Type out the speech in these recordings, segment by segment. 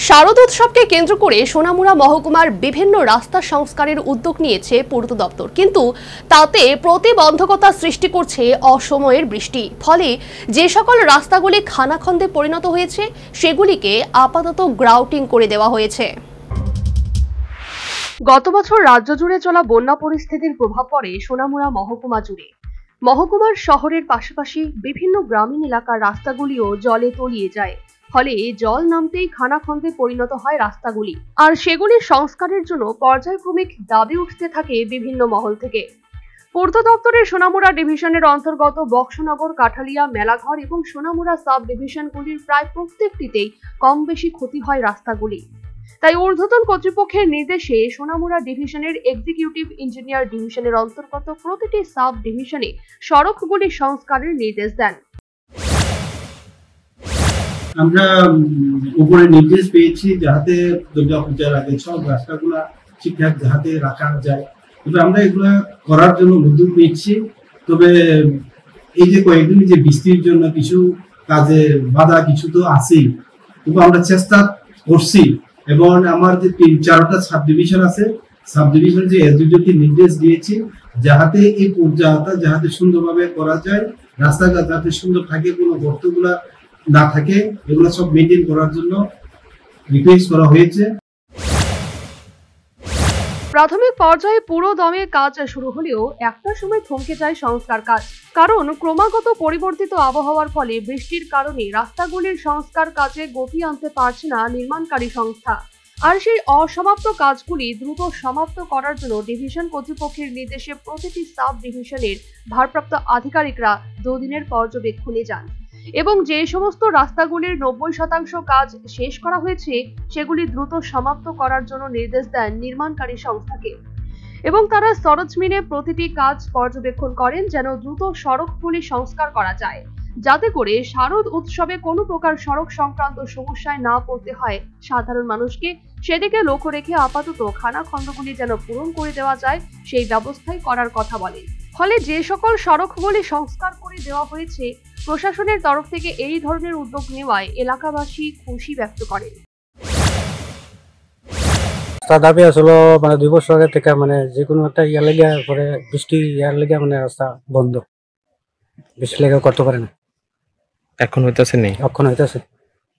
শারদোৎসবকে কেন্দ্র করে সোনামুড়া মহকুমার বিভিন্ন রাস্তা সংস্কারের উদ্যোগ নিয়েছে পূর্ত দপ্তর, কিন্তু তাতে প্রতিবন্ধকতা সৃষ্টি করছে অসময়ের বৃষ্টি। ফলে যে সকল রাস্তাগুলি খানাখন্দে পরিণত হয়েছে সেগুলিকে আপাতত গ্রাউটিং করে দেওয়া হয়েছে। গত বছর রাজ্য জুড়ে চলা বন্যা পরিস্থিতির প্রভাব পড়ে সোনামুড়া মহকুমা জুড়ে। মহকুমার শহরের পাশাপাশি বিভিন্ন গ্রামীণ এলাকার রাস্তাগুলিও জলে তলিয়ে যায়। ফলে জল নামতেই খানাখন্দে পরিণত হয় রাস্তাগুলি, আর সেগুলির সংস্কারের জন্য পর্যায়ক্রমিক দাবি উঠতে থাকে বিভিন্ন মহল থেকে। পূর্ত দপ্তরের সোনামুড়া ডিভিশনের অন্তর্গত বক্সনগর, কাঠালিয়া, মেলাঘর এবং সোনামুড়া সাব ডিভিশনগুলির প্রায় প্রত্যেকটিতেই কম বেশি ক্ষতি হয় রাস্তাগুলি। তাই ঊর্ধ্বতন কর্তৃপক্ষের নির্দেশে সোনামুড়া ডিভিশনের এক্সিকিউটিভ ইঞ্জিনিয়ার ডিভিশনের অন্তর্গত প্রতিটি সাব ডিভিশনে সড়কগুলি সংস্কারের নির্দেশ দেন। আমরা উপরে নির্দেশ পেয়েছি যাতে দুর্গাপূজার আগে সব রাস্তাগুলা ঠিকঠাক যাতে রাখা যায়, তবে আমরা এগুলা করার জন্য উদ্যোগ নিচ্ছি। তবে এই যে কয়েকদিন যে বৃষ্টির জন্য কিছু কাজে বাধা কিছু তো আছেই, তবু আমরা চেষ্টা করছি এবং আমার যে 3-4টা সাব ডিভিশন আছে, সাব ডিভিশন যে এসডিওকে নির্দেশ দিয়েছি যাতে এই পূজাটা যাতে সুন্দরভাবে করা যায়, রাস্তাঘাট যাতে সুন্দর থাকে, কোনো গর্তগুলা না থাকে, এগুলো সব মেনটেন করার জন্য রিকোয়েস্ট করা হয়েছে। প্রাথমিক পর্যায়ে পুরো দমে কাজ শুরু হলেও একটা সময় থমকে যায় সংস্কার কাজ, কারণ ক্রমাগত পরিবর্তিত আবহাওয়ার ফলে বৃষ্টির কারণে রাস্তাগুলির সংস্কার কাজে গতি আনতে পারছে না নির্মাণকারী সংস্থা। আর সেই অসমাপ্ত কাজগুলি দ্রুত সমাপ্ত করার জন্য ডিভিশন কর্তৃপক্ষের নির্দেশে প্রতিটি সাব ডিভিশনের ভারপ্রাপ্ত আধিকারিকরা 2 দিনের পর্যবেক্ষণে যান এবং যে সমস্ত রাস্তাগুলির 90% কাজ শেষ করা হয়েছে সেগুলি দ্রুত সমাপ্ত করার জন্য নির্দেশ দেন নির্মাণকারী সংস্থাকে, এবং তারা সরজমিনে প্রতিটি কাজ পর্যবেক্ষণ করেন যেন দ্রুত সড়কগুলি সংস্কার করা যায়, যাতে করে শারদ উৎসবে কোনো প্রকার সড়ক সংক্রান্ত সমস্যায় না পড়তে হয় সাধারণ মানুষকে। সেদিকে লক্ষ্য রেখে আপাতত খানাখন্দগুলি যেন পূরণ করে দেওয়া যায় সেই ব্যবস্থাই করার কথা বলেন। ফলে যে সকল সড়কগুলি সংস্কার করে দেওয়া হয়েছে, প্রশাসনের তরফ থেকে এই ধরনের উদ্যোগ নেওয়ায় এলাকাবাসী খুশি ব্যক্ত করেন। দাবি আসলে 2 বছর আগে থেকে যে কোনো একটা লেগে পরে বৃষ্টি লেগে রাস্তা বন্ধ, বৃষ্টি লেগে করতে পারে না। এখন হইতেছে নেই, এখন হইতেছে।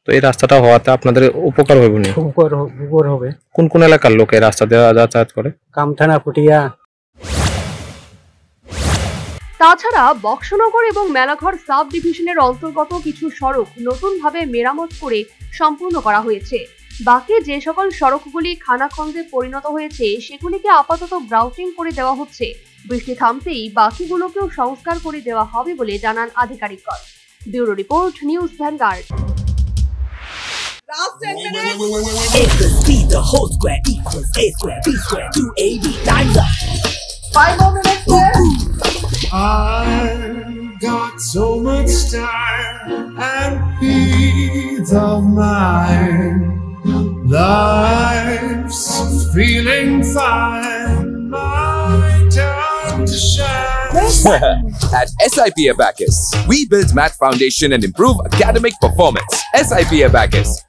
তো এই রাস্তাটা হওয়াতে আপনাদের উপকার হইব না? উপকার হবে। কোন কোন এলাকার লোক এই রাস্তা দিয়ে যাতায়াত করে? কামথানা, পুটিয়া। তাছাড়া বক্সনগর এবং মেলাঘর সাব ডিভিশনের অন্তর্গত কিছু সড়ক নতুনভাবে মেরামত করে সম্পূর্ণ করা হয়েছে। বাকি যে সকল সড়কগুলি খানাখন্দে পরিণত হয়েছে সেগুলিকে আপাতত গ্রাউটিং করে দেওয়া হচ্ছে। বৃষ্টি থামতেই বাকিগুলোকেও সংস্কার করে দেওয়া হবে বলে জানান আধিকারিকগণ। Bureau report, news Vanguard. Last 10 minutes. A plus B, the whole square equals A square, B square, 2AB, time's up. 5 more minutes there. I've got so much time and peace of mind. Life's feeling fine. My time to shine. At SIP Abacus, we build math foundation and improve academic performance. SIP Abacus,